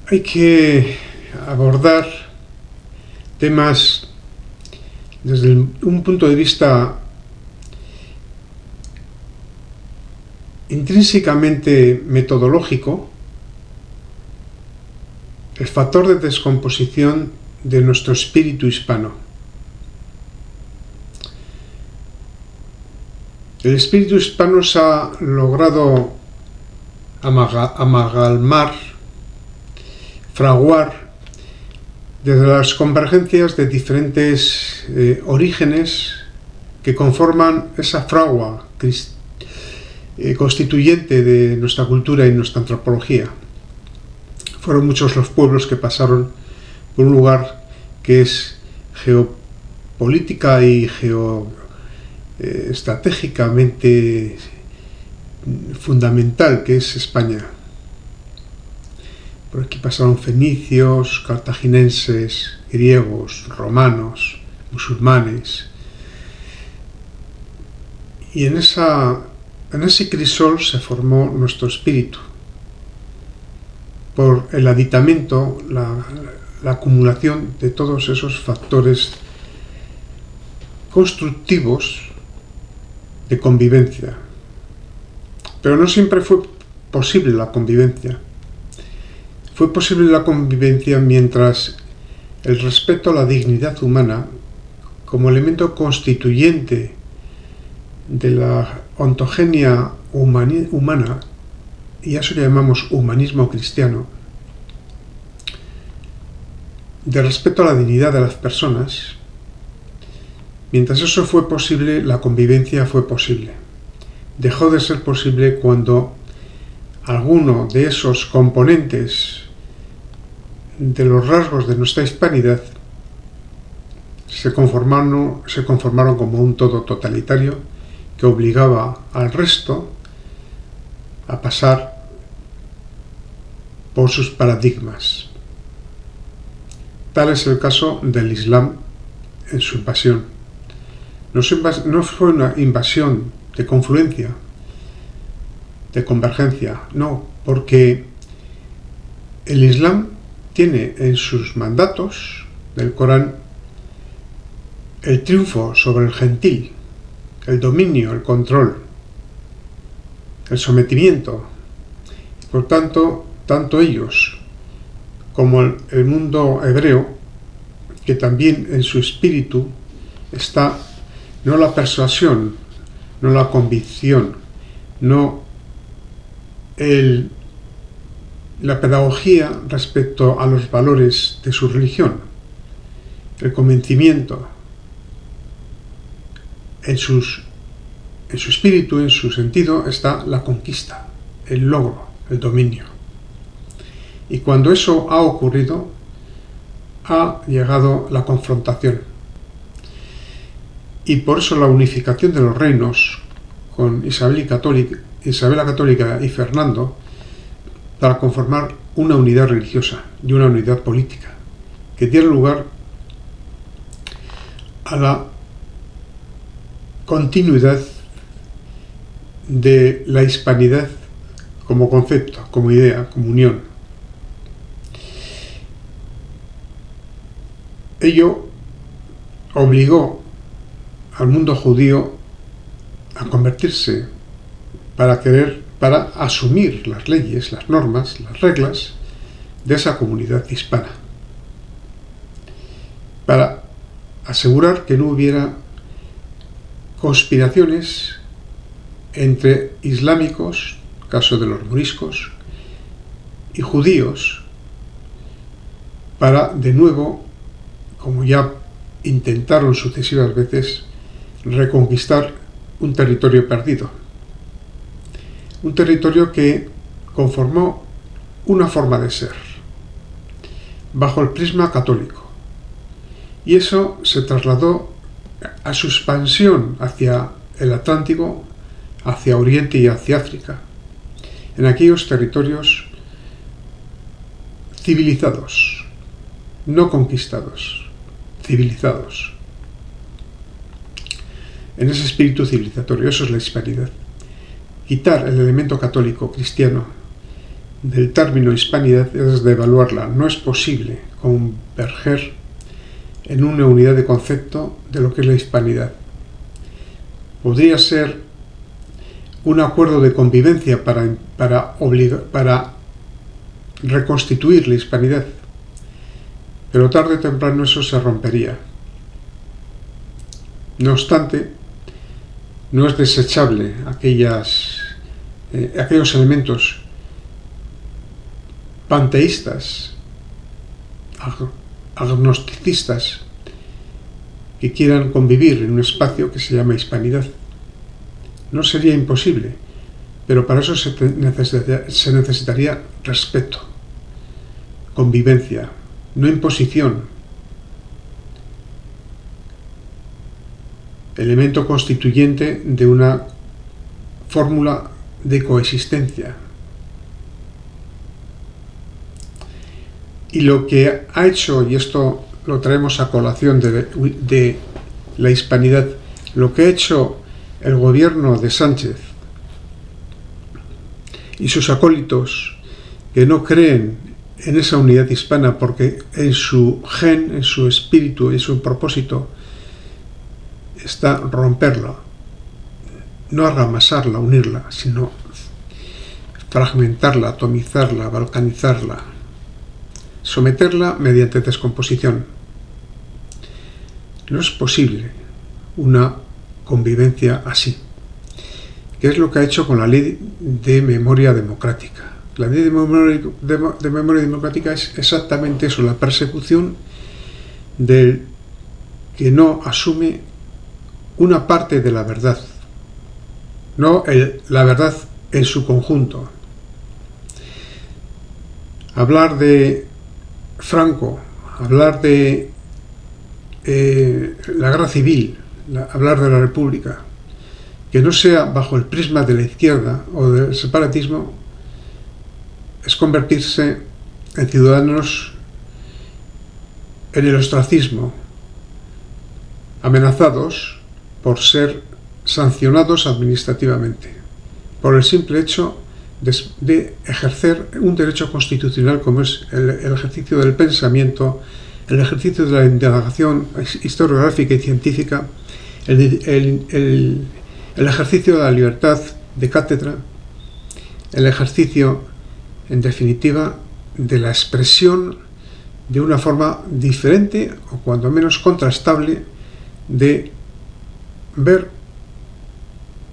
hay que abordar temas desde un punto de vista intrínsecamente metodológico, el factor de descomposición de nuestro espíritu hispano. El espíritu hispano se ha logrado amalgamar, fraguar desde las convergencias de diferentes orígenes que conforman esa fragua constituyente de nuestra cultura y nuestra antropología. Fueron muchos los pueblos que pasaron por un lugar que es geopolítica y estratégicamente fundamental, que es España. Por aquí pasaron fenicios, cartagineses, griegos, romanos, musulmanes. Y en ese crisol se formó nuestro espíritu, por el aditamento, la acumulación de todos esos factores constructivos de convivencia. Pero no siempre fue posible la convivencia. Fue posible la convivencia mientras el respeto a la dignidad humana, como elemento constituyente de la ontogenia humana, y a eso le llamamos humanismo cristiano, de respeto a la dignidad de las personas, mientras eso fue posible, la convivencia fue posible. Dejó de ser posible cuando alguno de esos componentes de los rasgos de nuestra hispanidad se conformaron como un todo totalitario que obligaba al resto a pasar por sus paradigmas. Tal es el caso del Islam en su invasión. No fue una invasión de confluencia, de convergencia, no, porque el Islam tiene en sus mandatos del Corán el triunfo sobre el gentil, el dominio, el control, el sometimiento. Por tanto, tanto ellos como el mundo hebreo, que también en su espíritu está no la persuasión, no la convicción, no la pedagogía respecto a los valores de su religión, el convencimiento. En su espíritu, en su sentido, está la conquista, el logro, el dominio. Y cuando eso ha ocurrido, ha llegado la confrontación. Y por eso la unificación de los reinos con Isabel la Católica y Fernando, para conformar una unidad religiosa y una unidad política, que diera lugar a la continuidad de la hispanidad como concepto, como idea, como unión. Ello obligó al mundo judío a convertirse para asumir las leyes, las normas, las reglas de esa comunidad hispana, para asegurar que no hubiera conspiraciones entre islámicos, caso de los moriscos, y judíos, para de nuevo, como ya intentaron sucesivas veces, reconquistar un territorio perdido. Un territorio que conformó una forma de ser, bajo el prisma católico. Y eso se trasladó a su expansión hacia el Atlántico, hacia Oriente y hacia África, en aquellos territorios civilizados, no conquistados, civilizados. En ese espíritu civilizatorio, eso es la hispanidad. Quitar el elemento católico cristiano del término hispanidad es devaluarla. No es posible converger en una unidad de concepto de lo que es la hispanidad. Podría ser un acuerdo de convivencia para reconstituir la hispanidad, pero tarde o temprano eso se rompería. No obstante, no es desechable aquellos elementos panteístas, agnosticistas, que quieran convivir en un espacio que se llama hispanidad. No sería imposible, pero para eso se necesitaría respeto, convivencia, no imposición. Elemento constituyente de una fórmula de coexistencia. Y lo que ha hecho, y esto lo traemos a colación de la hispanidad, lo que ha hecho el gobierno de Sánchez y sus acólitos, que no creen en esa unidad hispana porque en su gen, en su espíritu, en su propósito está romperla, no arramasarla, unirla, sino fragmentarla, atomizarla, balcanizarla, someterla mediante descomposición. No es posible una convivencia así. ¿Qué es lo que ha hecho con la ley de memoria democrática? La ley de memoria democrática es exactamente eso, la persecución del que no asume una parte de la verdad, no la verdad en su conjunto. Hablar de Franco, hablar de la guerra civil, hablar de la República, que no sea bajo el prisma de la izquierda o del separatismo, es convertirse en ciudadanos en el ostracismo, amenazados por ser sancionados administrativamente, por el simple hecho de ejercer un derecho constitucional como es el ejercicio del pensamiento, el ejercicio de la indagación historiográfica y científica, el ejercicio de la libertad de cátedra, el ejercicio, en definitiva, de la expresión de una forma diferente o cuando menos contrastable de ver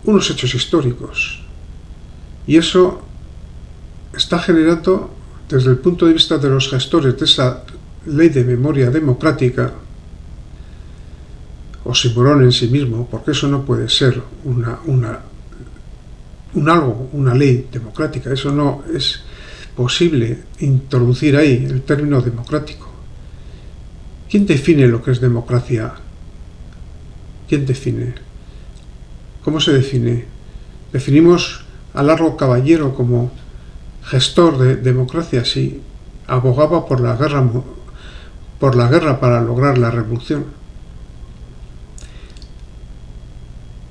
unos hechos históricos. Y eso está generando, desde el punto de vista de los gestores de esa ley de memoria democrática, oxímoron en sí mismo, porque eso no puede ser una ley democrática. Eso no es posible introducir ahí el término democrático. ¿Quién define lo que es democracia? ¿Quién define? ¿Cómo se define? Definimos a Largo Caballero como gestor de democracia, sí, abogaba por la guerra para lograr la revolución.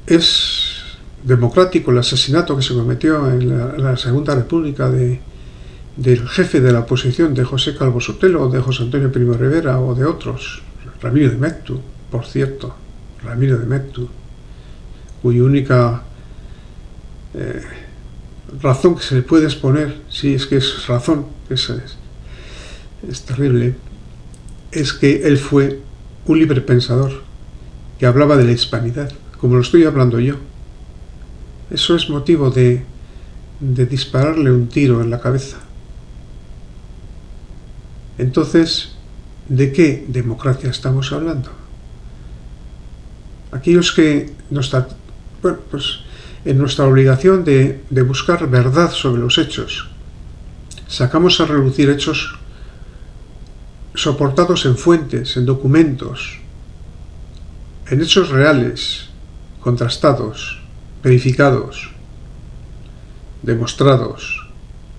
Es democrático el asesinato que se cometió en la Segunda República del jefe de la oposición, de José Calvo Sotelo, o de José Antonio Primo Rivera, o de otros, Ramiro de Meztu, por cierto, Ramiro de Meztu, cuya única razón que se le puede exponer, si es que es razón, es terrible, es que él fue un libre pensador que hablaba de la hispanidad, como lo estoy hablando yo. Eso es motivo de dispararle un tiro en la cabeza. Entonces, ¿de qué democracia estamos hablando? Aquellos que en nuestra obligación de buscar verdad sobre los hechos, sacamos a relucir hechos soportados en fuentes, en documentos, en hechos reales, contrastados, verificados, demostrados,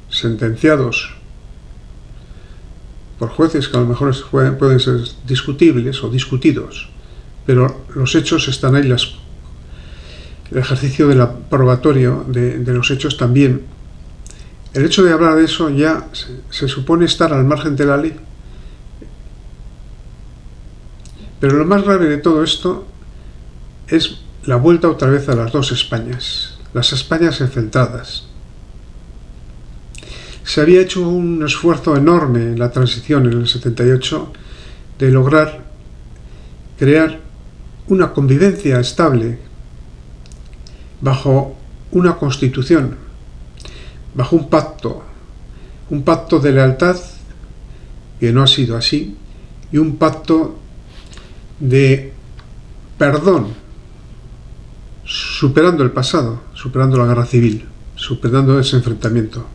sentenciados por jueces que a lo mejor pueden ser discutibles o discutidos, pero los hechos están ahí, el ejercicio del probatorio de los hechos también El hecho de hablar de eso ya se supone estar al margen de la ley. Pero lo más grave de todo esto es la vuelta otra vez a las dos Españas, las Españas encentradas. Se había hecho un esfuerzo enorme en la transición en el 78 de lograr crear una convivencia estable bajo una constitución, bajo un pacto de lealtad que no ha sido así, y un pacto de perdón, superando el pasado, superando la guerra civil, superando ese enfrentamiento.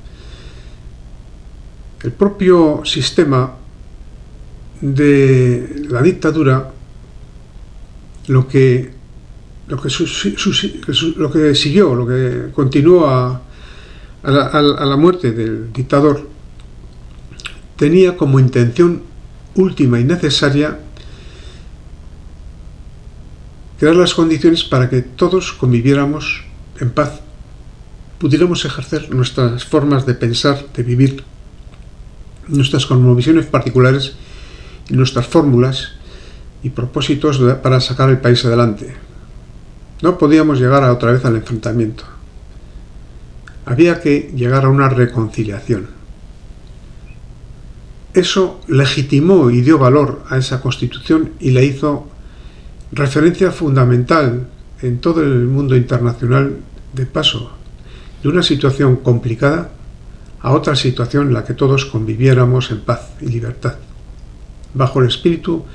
El propio sistema de la dictadura, lo que siguió, lo que continuó a la muerte del dictador, tenía como intención última y necesaria crear las condiciones para que todos conviviéramos en paz, pudiéramos ejercer nuestras formas de pensar, de vivir, nuestras cosmovisiones particulares y nuestras fórmulas y propósitos para sacar el país adelante. No podíamos llegar otra vez al enfrentamiento. Había que llegar a una reconciliación. Eso legitimó y dio valor a esa Constitución y le hizo referencia fundamental en todo el mundo internacional de paso de una situación complicada a otra situación en la que todos conviviéramos en paz y libertad, bajo el espíritu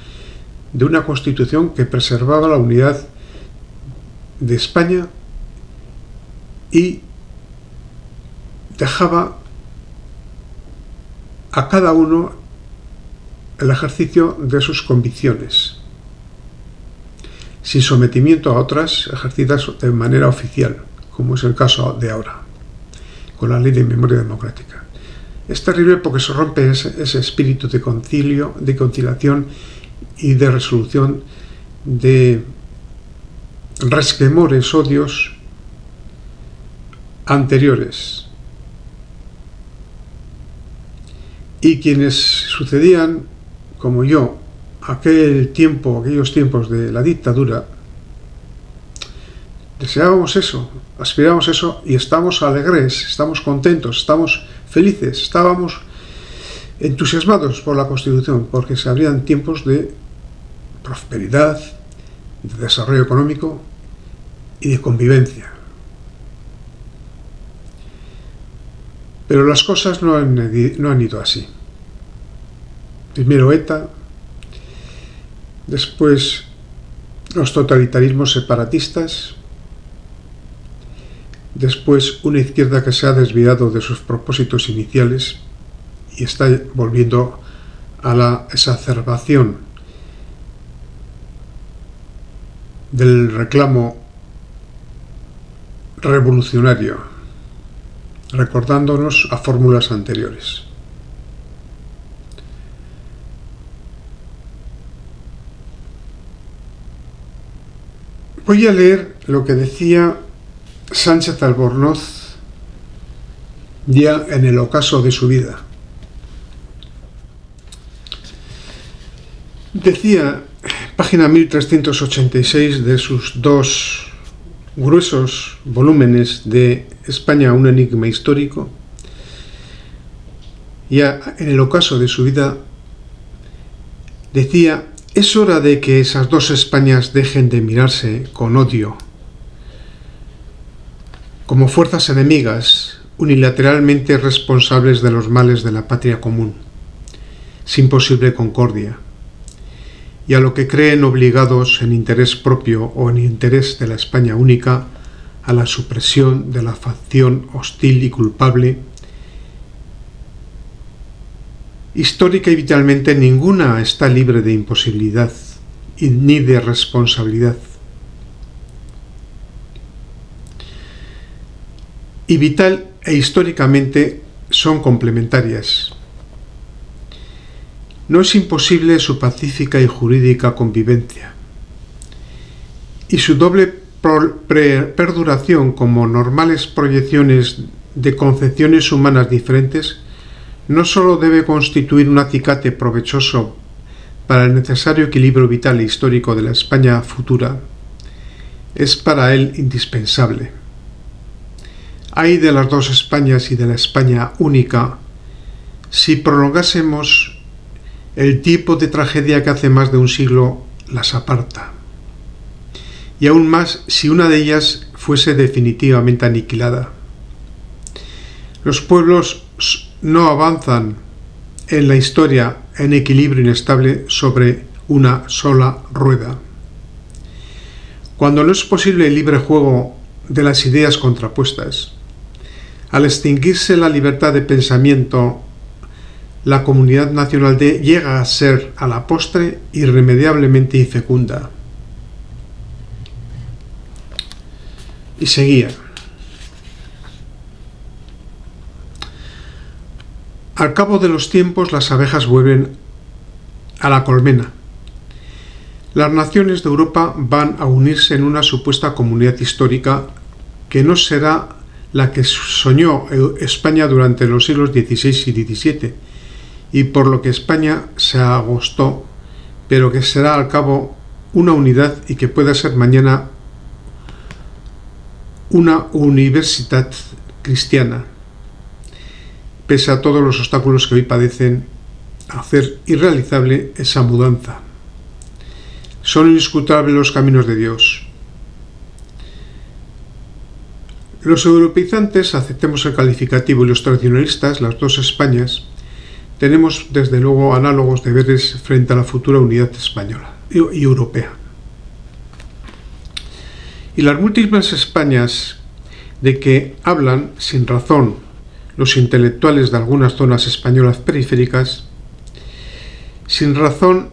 de una Constitución que preservaba la unidad de España y dejaba a cada uno el ejercicio de sus convicciones, sin sometimiento a otras ejercidas de manera oficial, como es el caso de ahora, con la Ley de Memoria Democrática. Es terrible porque se rompe ese espíritu de concilio, de conciliación y de resolución de resquemores, odios anteriores. Y quienes sucedían, como yo, aquellos tiempos de la dictadura, deseábamos eso, aspirábamos eso y estamos alegres, estamos contentos, estamos felices, estábamos entusiasmados por la Constitución, porque se abrían tiempos de prosperidad, de desarrollo económico y de convivencia. Pero las cosas no han ido así. Primero ETA, después los totalitarismos separatistas, después una izquierda que se ha desviado de sus propósitos iniciales y está volviendo a la exacerbación del reclamo revolucionario, recordándonos a fórmulas anteriores. Voy a leer lo que decía Sánchez Albornoz ya en el ocaso de su vida. Decía, página 1386 de sus dos gruesos volúmenes de España, un enigma histórico, ya en el ocaso de su vida, decía: es hora de que esas dos Españas dejen de mirarse con odio, como fuerzas enemigas, unilateralmente responsables de los males de la patria común, sin posible concordia, y a lo que creen obligados en interés propio o en interés de la España única, a la supresión de la facción hostil y culpable. Histórica y vitalmente ninguna está libre de imposibilidad ni de responsabilidad. Y vital e históricamente son complementarias. No es imposible su pacífica y jurídica convivencia, y su doble perduración como normales proyecciones de concepciones humanas diferentes no sólo debe constituir un acicate provechoso para el necesario equilibrio vital e histórico de la España futura, es para él indispensable. Ay de las dos Españas y de la España única si prolongásemos el tipo de tragedia que hace más de un siglo las aparta, y aún más si una de ellas fuese definitivamente aniquilada. Los pueblos no avanzan en la historia en equilibrio inestable sobre una sola rueda. Cuando no es posible el libre juego de las ideas contrapuestas, al extinguirse la libertad de pensamiento, la comunidad nacional llega a ser a la postre irremediablemente infecunda. Y seguía. Al cabo de los tiempos las abejas vuelven a la colmena. Las naciones de Europa van a unirse en una supuesta comunidad histórica que no será la que soñó España durante los siglos XVI y XVII, y por lo que España se agostó, pero que será al cabo una unidad y que pueda ser mañana una universidad cristiana, pese a todos los obstáculos que hoy padecen hacer irrealizable esa mudanza. Son indiscutibles los caminos de Dios. Los europeizantes, aceptemos el calificativo, y los tradicionalistas, las dos Españas, tenemos desde luego análogos deberes frente a la futura unidad española y europea. Y las múltiples Españas de que hablan sin razón los intelectuales de algunas zonas españolas periféricas, sin razón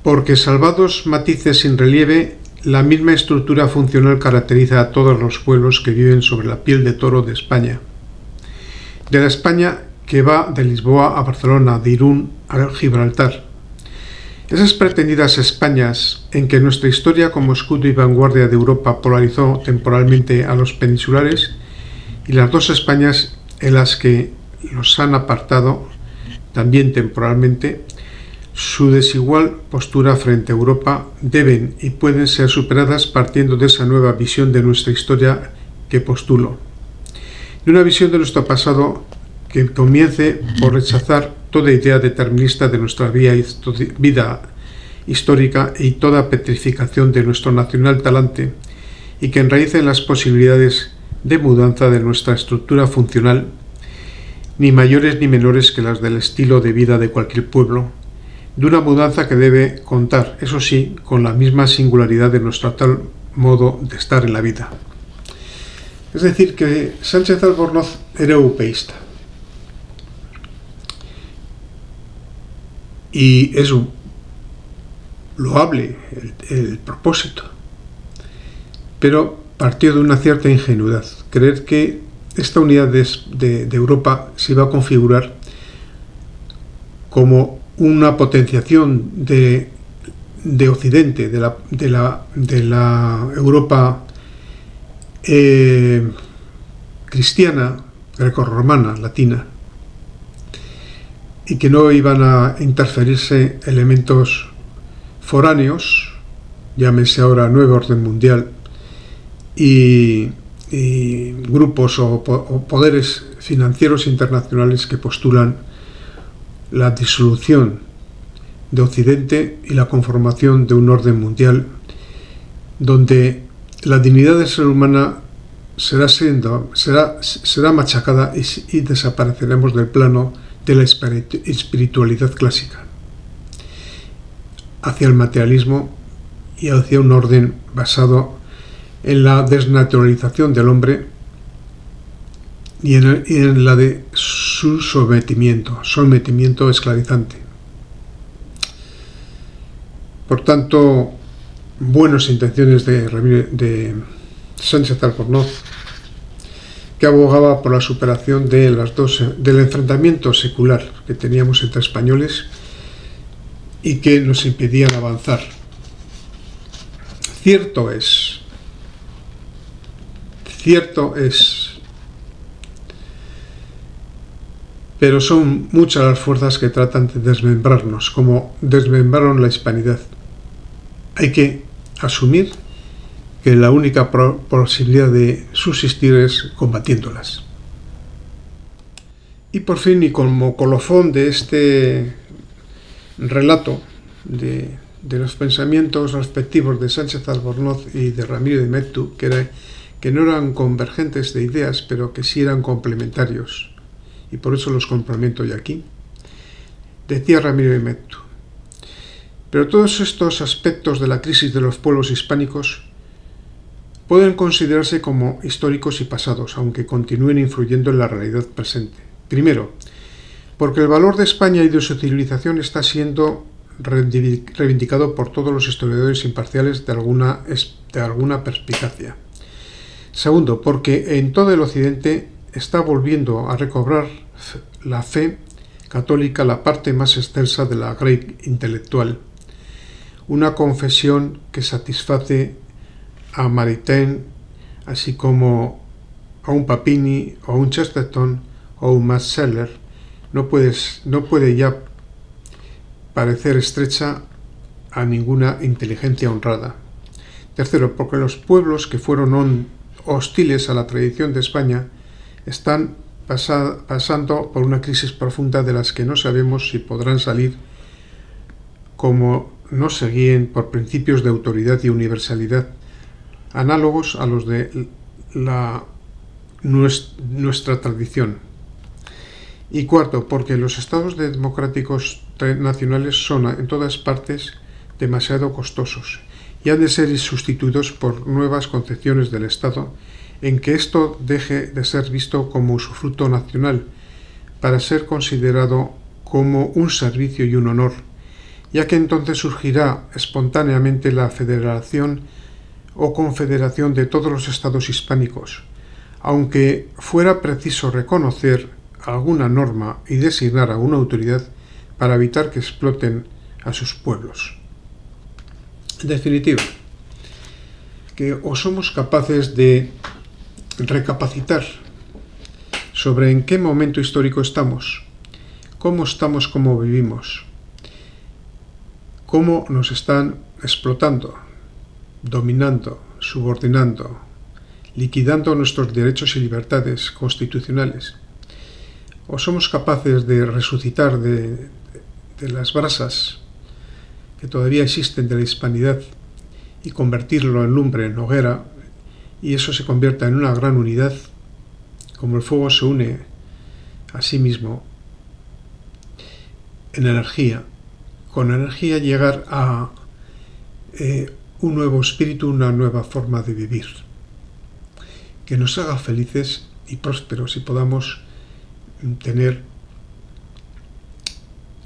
porque, salvados matices sin relieve, la misma estructura funcional caracteriza a todos los pueblos que viven sobre la piel de toro de España. De la España que va de Lisboa a Barcelona, de Irún a Gibraltar. Esas pretendidas Españas en que nuestra historia como escudo y vanguardia de Europa polarizó temporalmente a los peninsulares, y las dos Españas en las que los han apartado también temporalmente, su desigual postura frente a Europa deben y pueden ser superadas partiendo de esa nueva visión de nuestra historia que postulo, de una visión de nuestro pasado que comience por rechazar toda idea determinista de nuestra vida histórica y toda petrificación de nuestro nacional talante, y que enraíce en las posibilidades de mudanza de nuestra estructura funcional, ni mayores ni menores que las del estilo de vida de cualquier pueblo, de una mudanza que debe contar, eso sí, con la misma singularidad de nuestro tal modo de estar en la vida. Es decir, que Sánchez Albornoz era europeísta. Y es loable el propósito, pero partió de una cierta ingenuidad, creer que esta unidad de Europa se iba a configurar como una potenciación de Occidente, de la Europa cristiana, grecorromana, latina, y que no iban a interferirse elementos foráneos, llámese ahora nuevo orden mundial, y grupos o poderes financieros internacionales que postulan la disolución de Occidente y la conformación de un orden mundial donde la dignidad del ser humano será machacada y desapareceremos del plano de la espiritualidad clásica hacia el materialismo y hacia un orden basado en la desnaturalización del hombre y en la de su sometimiento esclavizante. Por tanto, buenas intenciones de Sánchez Albornoz, que abogaba por la superación del enfrentamiento secular que teníamos entre españoles y que nos impedían avanzar. Cierto es pero son muchas las fuerzas que tratan de desmembrarnos, como desmembraron la hispanidad. Hay que asumir que la única posibilidad de subsistir es combatiéndolas. Y por fin, y como colofón de este relato de los pensamientos respectivos de Sánchez Albornoz y de Ramiro de Mettu, que no eran convergentes de ideas, pero que sí eran complementarios, y por eso los complemento yo aquí, decía Ramiro de Mettu: pero todos estos aspectos de la crisis de los pueblos hispánicos pueden considerarse como históricos y pasados, aunque continúen influyendo en la realidad presente. Primero, porque el valor de España y de su civilización está siendo reivindicado por todos los historiadores imparciales de alguna perspicacia. Segundo, porque en todo el Occidente está volviendo a recobrar la fe católica la parte más extensa de la grey intelectual, una confesión que satisface a Maritain, así como a un Papini o a un Chesterton o un Max Scheler, no puede ya parecer estrecha a ninguna inteligencia honrada. Tercero, porque los pueblos que fueron hostiles a la tradición de España están pasando por una crisis profunda de las que no sabemos si podrán salir, como no se guíen por principios de autoridad y universalidad análogos a los de nuestra tradición. Y cuarto, porque los estados democráticos nacionales son en todas partes demasiado costosos y han de ser sustituidos por nuevas concepciones del Estado, en que esto deje de ser visto como usufructo nacional para ser considerado como un servicio y un honor, ya que entonces surgirá espontáneamente la federación o confederación de todos los estados hispánicos, aunque fuera preciso reconocer alguna norma y designar a una autoridad para evitar que exploten a sus pueblos. En definitiva, que o somos capaces de recapacitar sobre en qué momento histórico estamos, cómo vivimos, cómo nos están explotando, dominando, subordinando, liquidando nuestros derechos y libertades constitucionales, o somos capaces de resucitar de las brasas que todavía existen de la hispanidad y convertirlo en lumbre, en hoguera, y eso se convierta en una gran unidad, como el fuego se une a sí mismo en energía, con energía llegar a un nuevo espíritu, una nueva forma de vivir, que nos haga felices y prósperos y podamos tener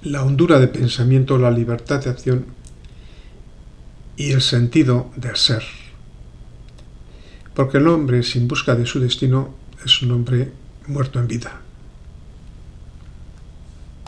la hondura de pensamiento, la libertad de acción y el sentido de ser. Porque el hombre sin busca de su destino es un hombre muerto en vida.